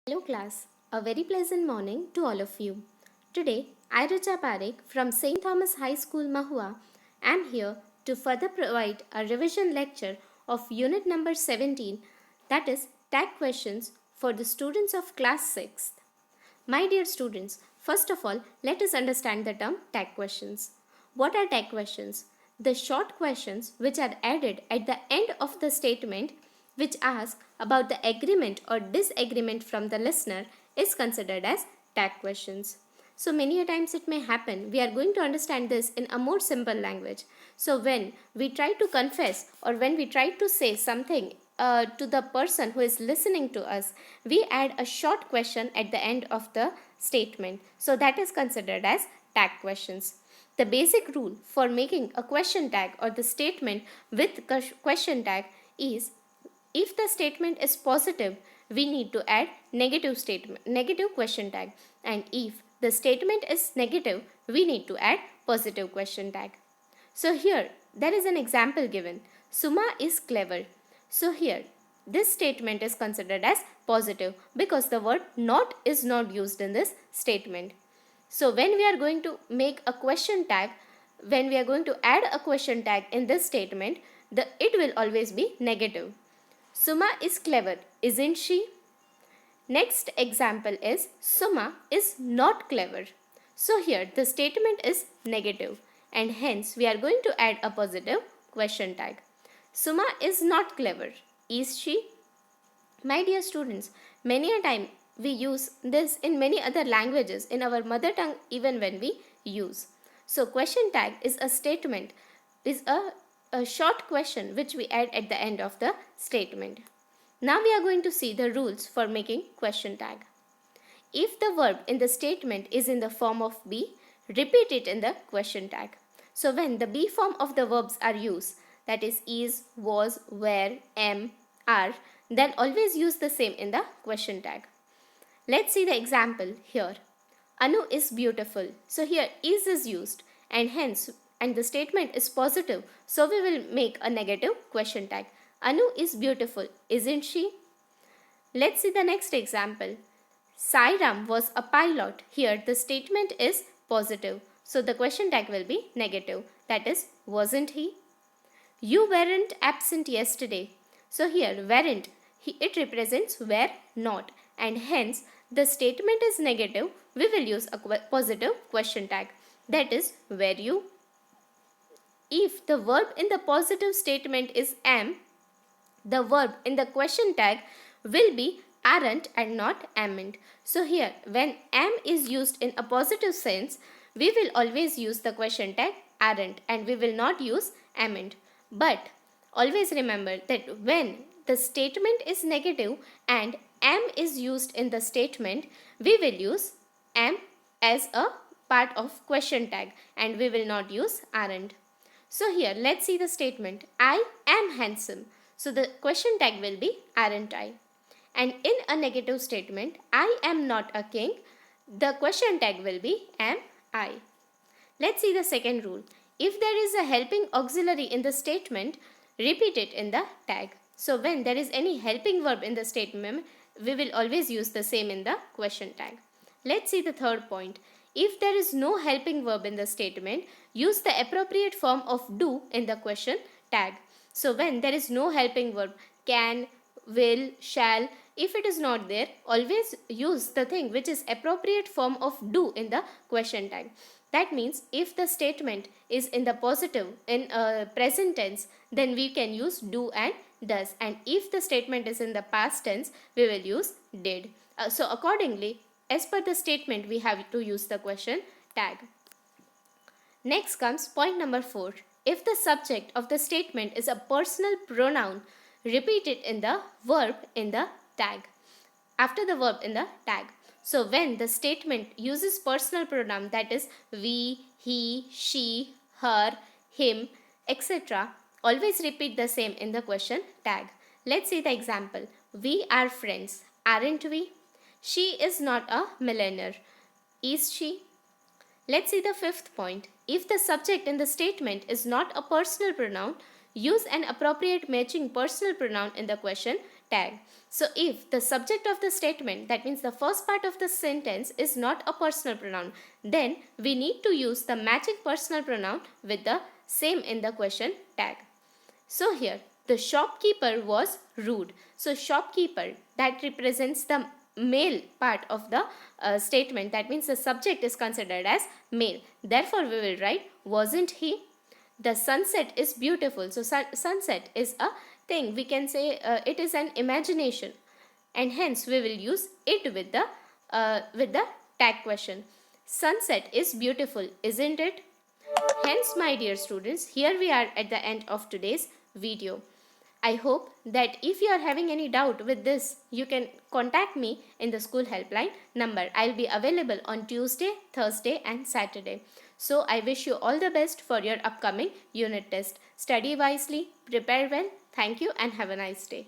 Hello class, a very pleasant morning to all of you. Today, I Richa Parekh from St. Thomas High School Mahua am here to further provide a revision lecture of unit number 17, that is tag questions for the students of class 6th. My dear students, first of all, let us understand the term tag questions. What are tag questions? The short questions which are added at the end of the statement which ask about the agreement or disagreement from the listener is considered as tag questions. So many a times it may happen, we are going to understand this in a more simple language. So when we try to confess or when we try to say something to the person who is listening to us, we add a short question at the end of the statement. So that is considered as tag questions. The basic rule for making a question tag or the statement with question tag is if the statement is positive, we need to add negative question tag, and if the statement is negative, we need to add positive question tag. So here there is an example given. Suma is clever. So here this statement is considered as positive because the word not is not used in this statement. So when we are going to make a question tag, when we are going to add a question tag in this statement, it will always be negative. Suma is clever, isn't she? Next example is Suma is not clever. So here the statement is negative and hence we are going to add a positive question tag. Suma is not clever, is she? My dear students, many a time we use this in many other languages in our mother tongue even when we use. So question tag is a statement, is a short question which we add at the end of the statement. Now we are going to see the rules for making question tag. If the verb in the statement is in the form of be, repeat it in the question tag. So when the be form of the verbs are used, that is, was, were, am, are, then always use the same in the question tag. Let's see the example here. Anu is beautiful. So here is used and hence the statement is positive. So we will make a negative question tag. Anu is beautiful, isn't she? Let's see the next example. Sairam was a pilot. Here the statement is positive. So the question tag will be negative. That is, wasn't he? You weren't absent yesterday. So here weren't, it represents were not, and hence the statement is negative. We will use a positive question tag. That is, were you? If the verb in the positive statement is am, the verb in the question tag will be aren't and not amn't. So here when am is used in a positive sense, we will always use the question tag aren't and we will not use amn't. But always remember that when the statement is negative and am is used in the statement, we will use am as a part of question tag and we will not use aren't. So here let's see the statement. I am handsome. So the question tag will be aren't I. And in a negative statement, I am not a king, the question tag will be am I. Let's see the second rule. If there is a helping auxiliary in the statement, repeat it in the tag. So when there is any helping verb in the statement, we will always use the same in the question tag. Let's see the third point. If there is no helping verb in the statement, use the appropriate form of do in the question tag. So when there is no helping verb, can, will, shall, if it is not there, always use the thing which is appropriate form of do in the question tag. That means if the statement is in the positive, in present tense, then we can use do and does. And if the statement is in the past tense, we will use did. So accordingly, as per the statement, we have to use the question tag. Next comes point number 4. If the subject of the statement is a personal pronoun, repeat it in the verb in the tag. After the verb in the tag. So when the statement uses personal pronoun, that is we, he, she, her, him, etc., always repeat the same in the question tag. Let's see the example. We are friends, aren't we? She is not a millionaire, is she? Let's see the fifth point. If the subject in the statement is not a personal pronoun, use an appropriate matching personal pronoun in the question tag. So if the subject of the statement, that means the first part of the sentence, is not a personal pronoun, then we need to use the matching personal pronoun with the same in the question tag. So here, the shopkeeper was rude. So shopkeeper, that represents the male part of the statement. That means the subject is considered as male. Therefore, we will write, wasn't he? The sunset is beautiful. So sunset is a thing. We can say it is an imagination. And hence, we will use it with the tag question. Sunset is beautiful, isn't it? Hence, my dear students, here we are at the end of today's video. I hope that if you are having any doubt with this, you can contact me in the school helpline number. I will be available on Tuesday, Thursday and Saturday. So I wish you all the best for your upcoming unit test. Study wisely, prepare well. Thank you and have a nice day.